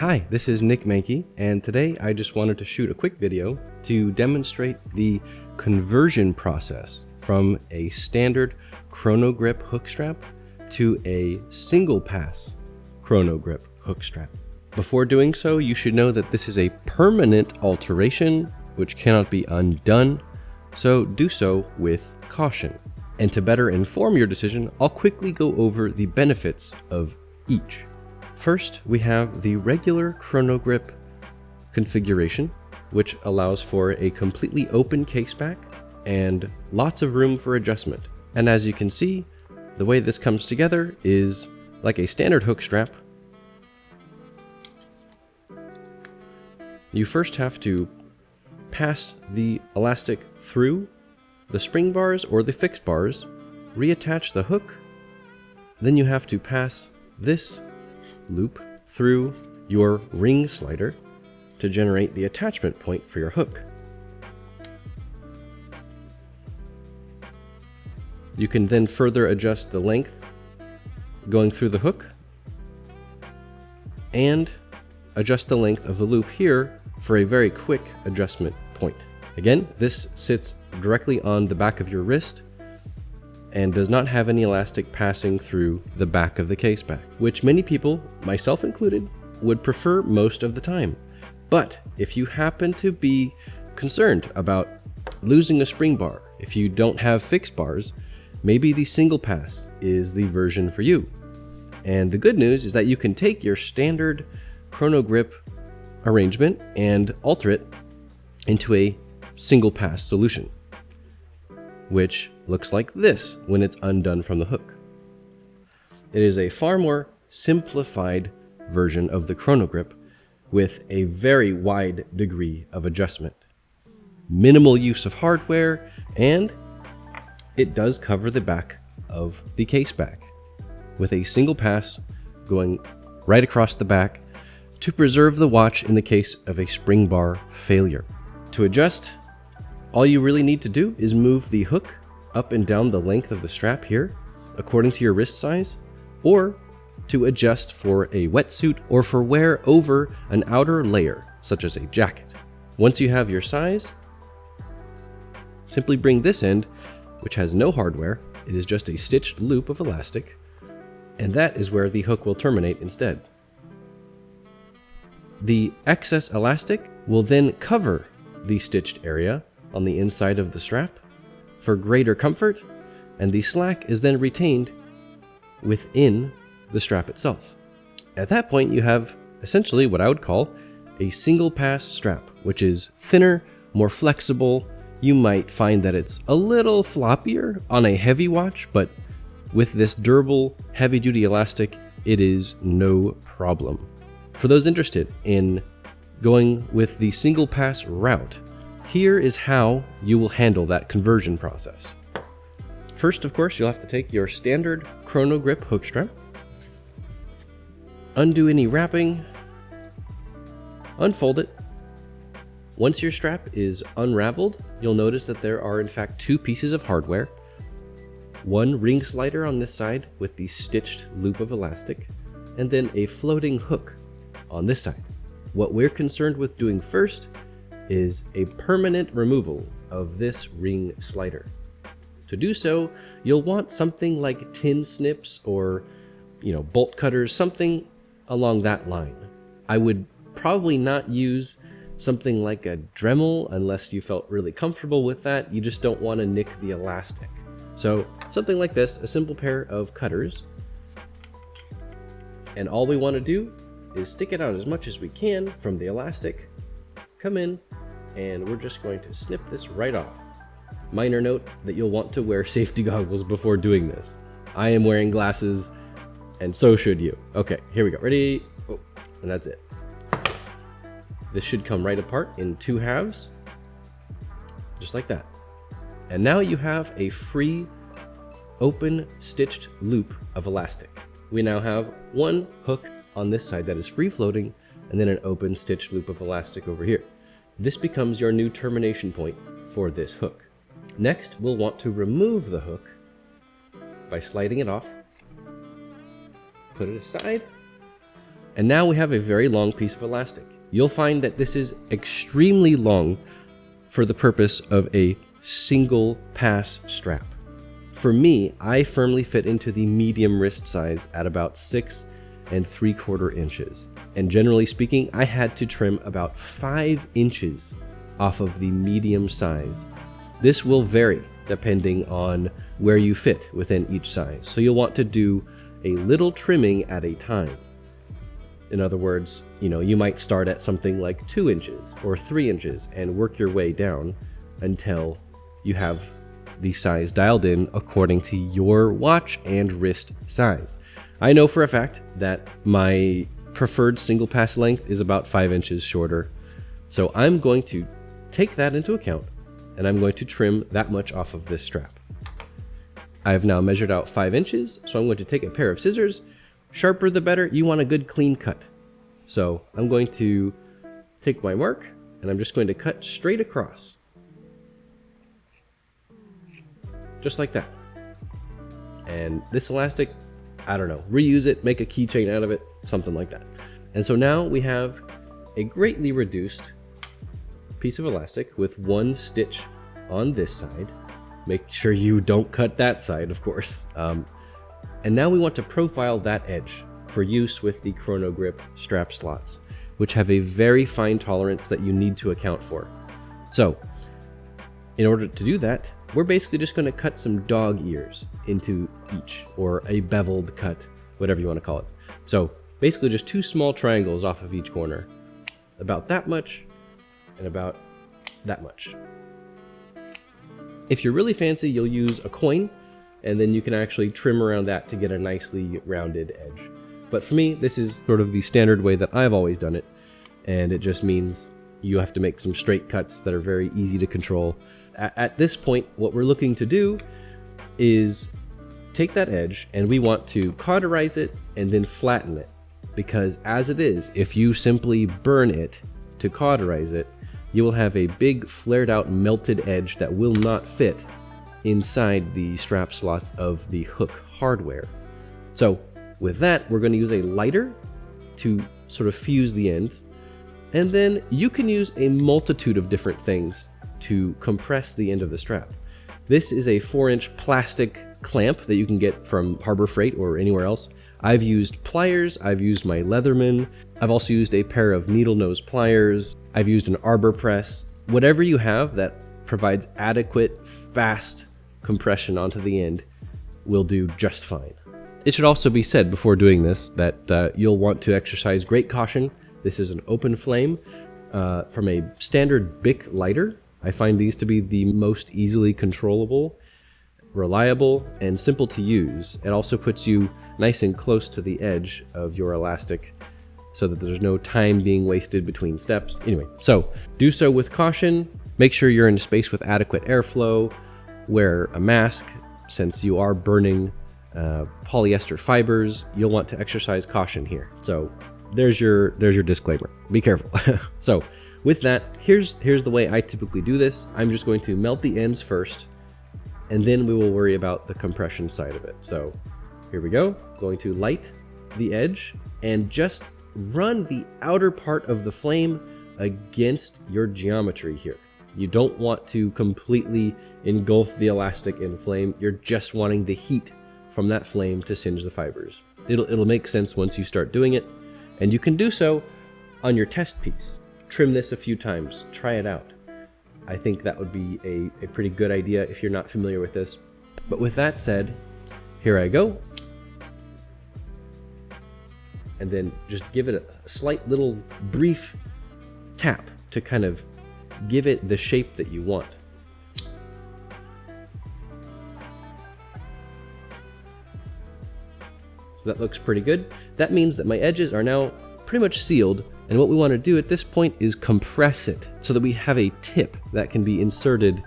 Hi, this is Nick Mankey, and today I just wanted to shoot a quick video to demonstrate the conversion process from a standard Chrono-Grip hook strap to a single pass Chrono-Grip hook strap. Before doing so, you should know that this is a permanent alteration which cannot be undone, so do so with caution. And to better inform your decision, I'll quickly go over the benefits of each. First, we have the regular Chrono-Grip configuration, which allows for a completely open case back and lots of room for adjustment. And as you can see, the way this comes together is like a standard hook strap. You first have to pass the elastic through the spring bars or the fixed bars, reattach the hook, then you have to pass this loop through your ring slider to generate the attachment point for your hook. You can then further adjust the length going through the hook and adjust the length of the loop here for a very quick adjustment point. Again, this sits directly on the back of your wrist and does not have any elastic passing through the back of the case back, which many people, myself included, would prefer most of the time. But if you happen to be concerned about losing a spring bar, if you don't have fixed bars, maybe the single pass is the version for you. And the good news is that you can take your standard Chrono-Grip arrangement and alter it into a single pass solution, which looks like this when it's undone from the hook. It is a far more simplified version of the Chrono-Grip with a very wide degree of adjustment, minimal use of hardware, and it does cover the back of the case back with a single pass going right across the back to preserve the watch in the case of a spring bar failure. To adjust, all you really need to do is move the hook up and down the length of the strap here, according to your wrist size, or to adjust for a wetsuit or for wear over an outer layer, such as a jacket. Once you have your size, simply bring this end, which has no hardware, it is just a stitched loop of elastic, and that is where the hook will terminate instead. The excess elastic will then cover the stitched area on the inside of the strap for greater comfort, and the slack is then retained within the strap itself. At that point, you have essentially what I would call a single pass strap, which is thinner, more flexible. You might find that it's a little floppier on a heavy watch, but with this durable, heavy-duty elastic, it is no problem. For those interested in going with the single pass route, here is how you will handle that conversion process. First, of course, you'll have to take your standard Chrono-Grip hook strap, undo any wrapping, unfold it. Once your strap is unraveled, you'll notice that there are in fact two pieces of hardware. One ring slider on this side with the stitched loop of elastic, and then a floating hook on this side. What we're concerned with doing first is a permanent removal of this ring slider. To do so, you'll want something like tin snips or, bolt cutters, something along that line. I would probably not use something like a Dremel unless you felt really comfortable with that. You just don't want to nick the elastic. So something like this, a simple pair of cutters. And all we want to do is stick it out as much as we can from the elastic, come in, and we're just going to snip this right off. Minor note that you'll want to wear safety goggles before doing this. I am wearing glasses, and so should you. Okay, here we go. Ready? Oh, and that's it. This should come right apart in two halves, just like that. And now you have a free, open, stitched loop of elastic. We now have one hook on this side that is free floating, and then an open stitched loop of elastic over here. This becomes your new termination point for this hook. Next, we'll want to remove the hook by sliding it off, put it aside, And now we have a very long piece of elastic. You'll find that this is extremely long for the purpose of a single pass strap. For me, I firmly fit into the medium wrist size at about 6 3/4 inches. And generally speaking, I had to trim about 5 inches off of the medium size. This will vary depending on where you fit within each size. So you'll want to do a little trimming at a time. In other words, you might start at something like 2 inches or 3 inches and work your way down until you have the size dialed in according to your watch and wrist size. I know for a fact that my preferred single pass length is about 5 inches shorter. So I'm going to take that into account and I'm going to trim that much off of this strap. I've now measured out 5 inches, so I'm going to take a pair of scissors. Sharper the better, you want a good clean cut. So I'm going to take my mark and I'm just going to cut straight across. Just like that. And this elastic, I don't know, reuse it, make a keychain out of it, something like that. And so now we have a greatly reduced piece of elastic with 1 stitch on this side. Make sure you don't cut that side, of course. And now we want to profile that edge for use with the Chrono-Grip strap slots, which have a very fine tolerance that you need to account for. So, in order to do that, we're basically just going to cut some dog ears into each, or a beveled cut, whatever you want to call it. So, basically just 2 small triangles off of each corner, about that much, and about that much. If you're really fancy, you'll use a coin, and then you can actually trim around that to get a nicely rounded edge. But for me, this is sort of the standard way that I've always done it, and it just means you have to make some straight cuts that are very easy to control. At this point, what we're looking to do is take that edge, and we want to cauterize it and then flatten it. Because as it is, if you simply burn it to cauterize it, you will have a big flared out melted edge that will not fit inside the strap slots of the hook hardware. So with that, we're going to use a lighter to sort of fuse the end. And then you can use a multitude of different things to compress the end of the strap. This is a 4-inch plastic clamp that you can get from Harbor Freight or anywhere else. I've used pliers, I've used my Leatherman, I've also used a pair of needle nose pliers, I've used an arbor press. Whatever you have that provides adequate, fast compression onto the end will do just fine. It should also be said before doing this that you'll want to exercise great caution. This is an open flame from a standard Bic lighter. I find these to be the most easily controllable, reliable, and simple to use. It also puts you nice and close to the edge of your elastic so that there's no time being wasted between steps. Anyway, so do so with caution. Make sure you're in a space with adequate airflow. Wear a mask. Since you are burning polyester fibers, you'll want to exercise caution here. So there's your disclaimer. Be careful. So with that, here's the way I typically do this. I'm just going to melt the ends first, and then we will worry about the compression side of it. So here we go. Going to light the edge and just run the outer part of the flame against your geometry here. You don't want to completely engulf the elastic in flame. You're just wanting the heat from that flame to singe the fibers. It'll make sense once you start doing it, and you can do so on your test piece. Trim this a few times, try it out. I think that would be a pretty good idea if you're not familiar with this. But with that said, here I go. And then just give it a slight little brief tap to kind of give it the shape that you want. So that looks pretty good. That means that my edges are now pretty much sealed, and what we want to do at this point is compress it so that we have a tip that can be inserted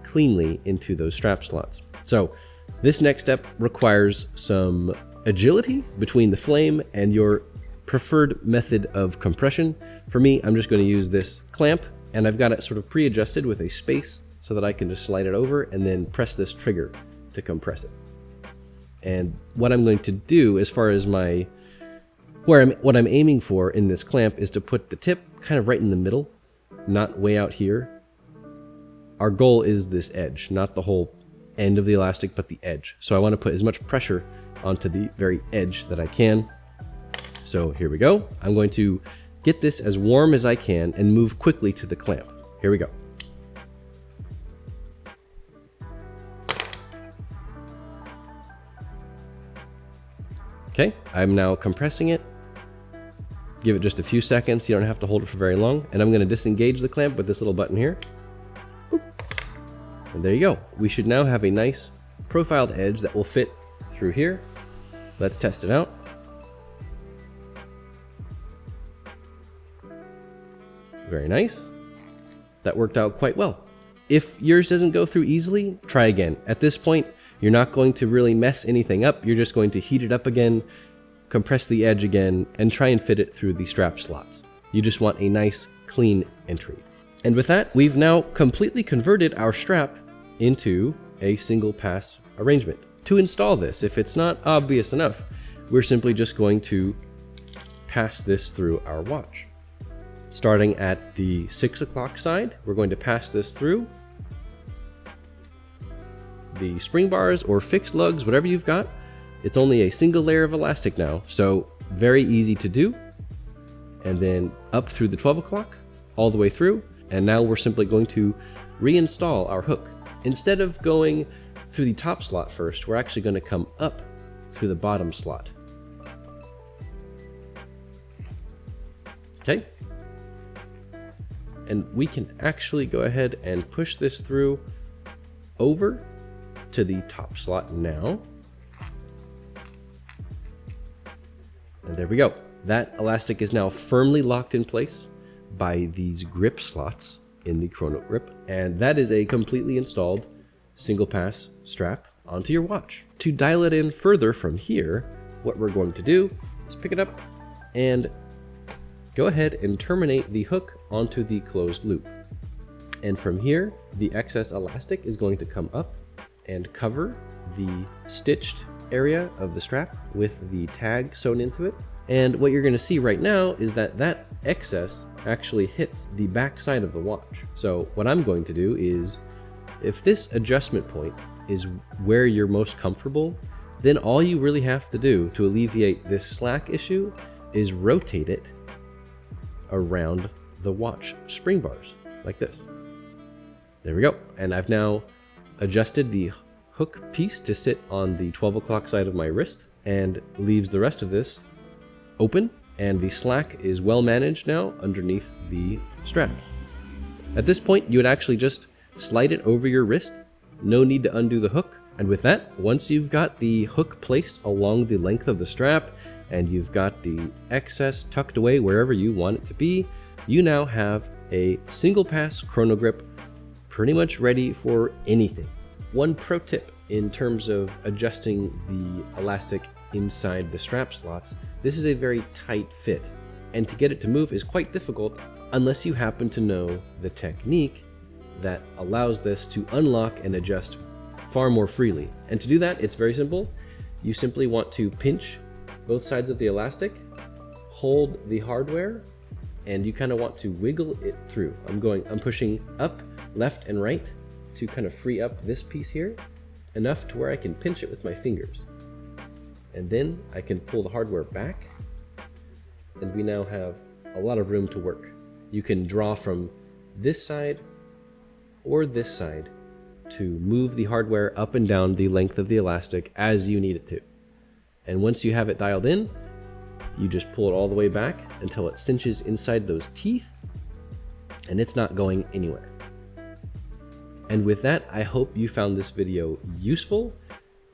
cleanly into those strap slots. So this next step requires some agility between the flame and your preferred method of compression. For me, I'm just going to use this clamp, and I've got it sort of pre-adjusted with a space so that I can just slide it over and then press this trigger to compress it. And what I'm going to do as far as my What I'm aiming for in this clamp is to put the tip kind of right in the middle, not way out here. Our goal is this edge, not the whole end of the elastic, but the edge. So I want to put as much pressure onto the very edge that I can. So here we go. I'm going to get this as warm as I can and move quickly to the clamp. Here we go. Okay, I'm now compressing it. Give it just a few seconds. You don't have to hold it for very long. And I'm going to disengage the clamp with this little button here. Boop. And there you go. We should now have a nice profiled edge that will fit through here. Let's test it out. Very nice. That worked out quite well. If yours doesn't go through easily, try again. At this point, you're not going to really mess anything up. You're just going to heat it up again, compress the edge again, and try and fit it through the strap slots. You just want a nice, clean entry. And with that, we've now completely converted our strap into a single pass arrangement. To install this, if it's not obvious enough, we're simply just going to pass this through our watch. Starting at the 6 o'clock side, we're going to pass this through the spring bars or fixed lugs, whatever you've got. It's only a single layer of elastic now, so very easy to do. And then up through the 12 o'clock, all the way through. And now we're simply going to reinstall our hook. Instead of going through the top slot first, we're actually going to come up through the bottom slot. Okay. And we can actually go ahead and push this through over to the top slot now. And there we go. That elastic is now firmly locked in place by these grip slots in the Chrono-Grip. And that is a completely installed single pass strap onto your watch. To dial it in further from here, what we're going to do is pick it up and go ahead and terminate the hook onto the closed loop. And from here, the excess elastic is going to come up and cover the stitched area of the strap with the tag sewn into it. And what you're going to see right now is that that excess actually hits the back side of the watch. So what I'm going to do is, if this adjustment point is where you're most comfortable, then all you really have to do to alleviate this slack issue is rotate it around the watch spring bars like this. There we go. And I've now adjusted the hook piece to sit on the 12 o'clock side of my wrist and leaves the rest of this open, and the slack is well managed now underneath the strap. At this point, you would actually just slide it over your wrist. No need to undo the hook. And with that, once you've got the hook placed along the length of the strap and you've got the excess tucked away wherever you want it to be, you now have a single pass Chrono-Grip pretty much ready for anything. One pro tip in terms of adjusting the elastic inside the strap slots: this is a very tight fit, and to get it to move is quite difficult unless you happen to know the technique that allows this to unlock and adjust far more freely. And to do that, it's very simple. You simply want to pinch both sides of the elastic, hold the hardware, and you kind of want to wiggle it through. I'm pushing up, left, and right to kind of free up this piece here, enough to where I can pinch it with my fingers. And then I can pull the hardware back, and we now have a lot of room to work. You can draw from this side or this side to move the hardware up and down the length of the elastic as you need it to. And once you have it dialed in, you just pull it all the way back until it cinches inside those teeth, and it's not going anywhere. And with that, I hope you found this video useful,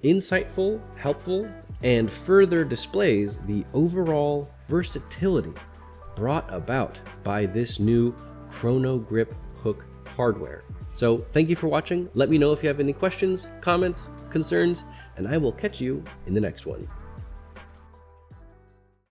insightful, helpful, and further displays the overall versatility brought about by this new Chrono-Grip Hook hardware. So thank you for watching. Let me know if you have any questions, comments, concerns, and I will catch you in the next one.